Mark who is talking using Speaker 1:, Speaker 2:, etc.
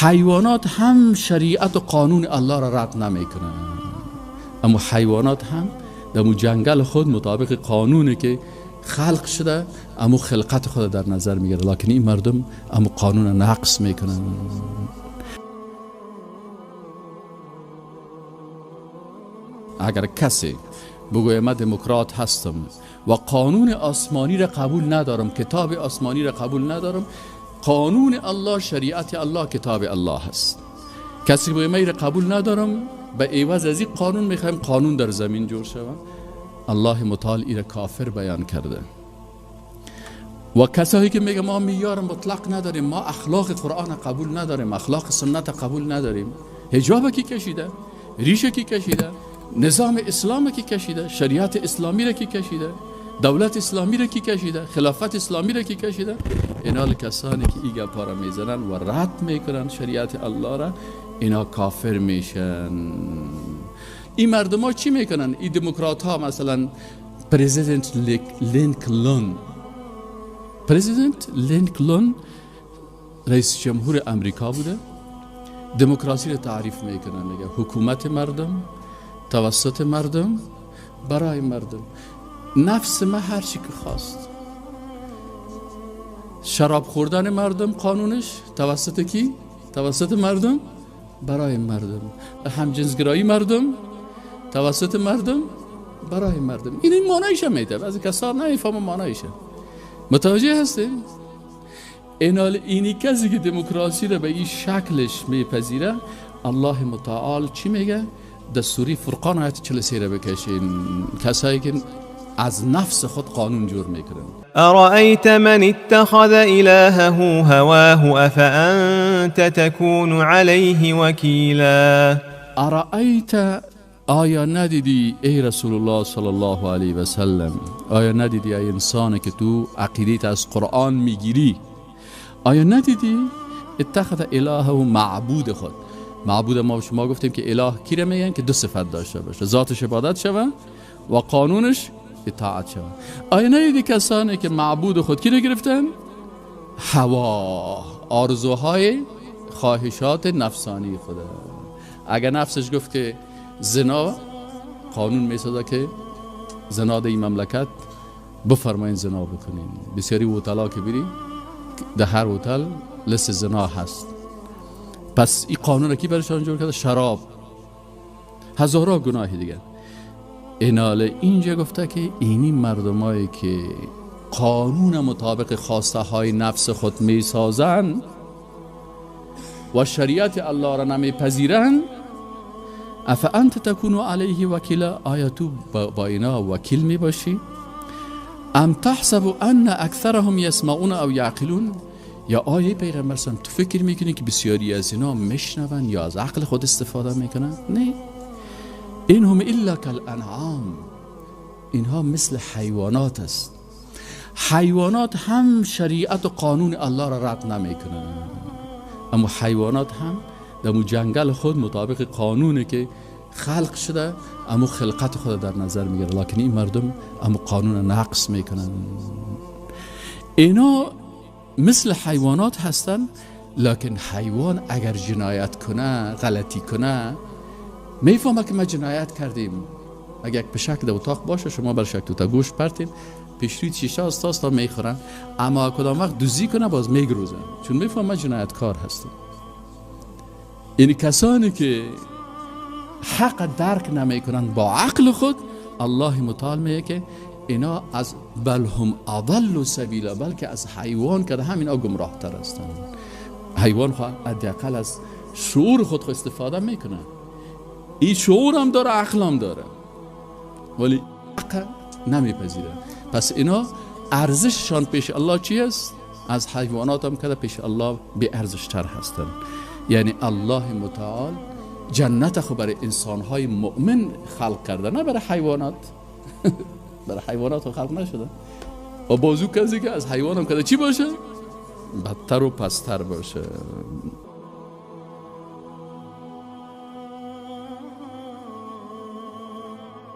Speaker 1: حیوانات هم شریعت و قانون الله را رد نمیکنن، اما حیوانات هم در جنگل خود مطابق قانونی که خلق شده اما خلقت خود در نظر میگیره، لکن این مردم اما قانون نقص میکنن. اگر کسی بگوید من دموکرات هستم و قانون آسمانی را قبول ندارم، کتاب آسمانی را قبول ندارم، قانون الله، شریعت الله کتاب الله هست، کسی بگوید من را قبول ندارم، به عوض از این قانون میخوایم قانون در زمین جور شود، الله متعال این را کافر بیان کرده. و کسایی که میگه ما معیار مطلق نداریم، ما اخلاق قرآن قبول نداریم، اخلاق سنت قبول نداریم، حجاب کی کشیده، ریشه کی کشیده، نظام اسلام کی کشیده، شریعت اسلامی را کی کشیده، دولت اسلامی را کی کشیده، خلافت اسلامی را کی کشیده، اینا کسانی که این گپا را میزنن و رد میکنن شریعت الله را، اینا کافر میشن. این مردم ها چی میکنن؟ این دموکرات ها مثلا پرزیدنت لینکلن رئیس جمهور امریکا بوده، دموکراسی را تعریف میکنن، میگه حکومت مردم، توسط مردم، برای مردم، نفس ما هر چی که خواست. شراب خوردن مردم قانونش توسط کی؟ توسط مردم، برای مردم. همجنسگرایی مردم توسط مردم، برای مردم. این معنیش میده، بعضی کسا نمیفهمن معنیش. متوجه هستین؟ اینی کسی که دموکراسی را به این شکلش میپذیره، الله متعال چی میگه؟ در سوره فرقان آیت 43 را بکشین، کسایی که از نفس خود قانون جور میکنن.
Speaker 2: ارأیت من اتخذ الهه هواه افانت تكون علیه وکیلا.
Speaker 1: ارأیت، آیا ندیدی ای رسول الله صلی الله علیه و سلم، آیا ندیدی ای انسان که تو عقیدت از قرآن میگیری، آیا ندیدی اتخذ الهه، معبود خود، معبود ما شما گفتیم که اله کی را میگن؟ که دو صفت داشته باشه، ذاتش عبادت شوه و قانونش اطاعت شوه. آیا ندیدی کسانی که معبود خود کی را گرفتن؟ هوا، آرزوهای خواهشات نفسانی خدا. اگر نفسش گفت که زنا، قانون میسازه که زنا در این مملکت بفرمایین زنا بکنین. بسیاری هتل‌ها که بری در هر هتل لست زنا هست. پس این قانون کی برشان جور کرده؟ شراب، هزارها گناه دیگر. ایناله اینجا گفته که اینی مردمایی که قانون مطابق خواسته های نفس خود می سازن و شریعت الله را نمی پذیرن، افانت تکون علیه وکیلا، آیا تو با اینا وکیل می باشی؟ ام تحسب ان اکثرهم یسمعون او یعقلون، یا آیه پیغمبر تو فکر میکنی که بسیاری از اینا میشنون یا از عقل خود استفاده میکنن؟ نه، اینهم الا کالانعام، اینها مثل حیوانات است. حیوانات هم شریعت و قانون الله را رد نمیکنن، اما حیوانات هم در جنگل خود مطابق قانونی که خلق شده اما خلقت خود در نظر میگیره، لکن این مردم اما قانون نقص میکنن. اینا مثل حیوانات هستن، لکن حیوان اگر جنایت کنه، غلطی کنه، میفهمه که ما جنایت کردیم. اگر پشک در اتاق باشه، شما بر شک تو گوش پرتین، پیشروی شیشه استا میخورن، اما کدام وقت دوزی کنه باز میگروزن، چون میفهمه جنایتکار هستن. این کسانی که حق درک نمیکنن با عقل خود، الله متعال میگه که اینا از بل هم اضل سبیلا، بلکه از حیوان که همینا گمراه تر هستند. حیوان خود حداقل از شعور خود استفاده میکنه، این شعور هم داره، عقل هم داره، ولی عقل نمیپذیره. پس اینا ارزششان پیش الله چی است؟ از حیوانات هم که پیش الله بی ارزش تر هستند. یعنی الله متعال جنت خود برای انسانهای مؤمن خلق کرده، نه برای حیوانات. برای حیوانات خلق نشده. و بازو کسی که از حیوان هم که چی باشه؟ بدتر و پستر باشه.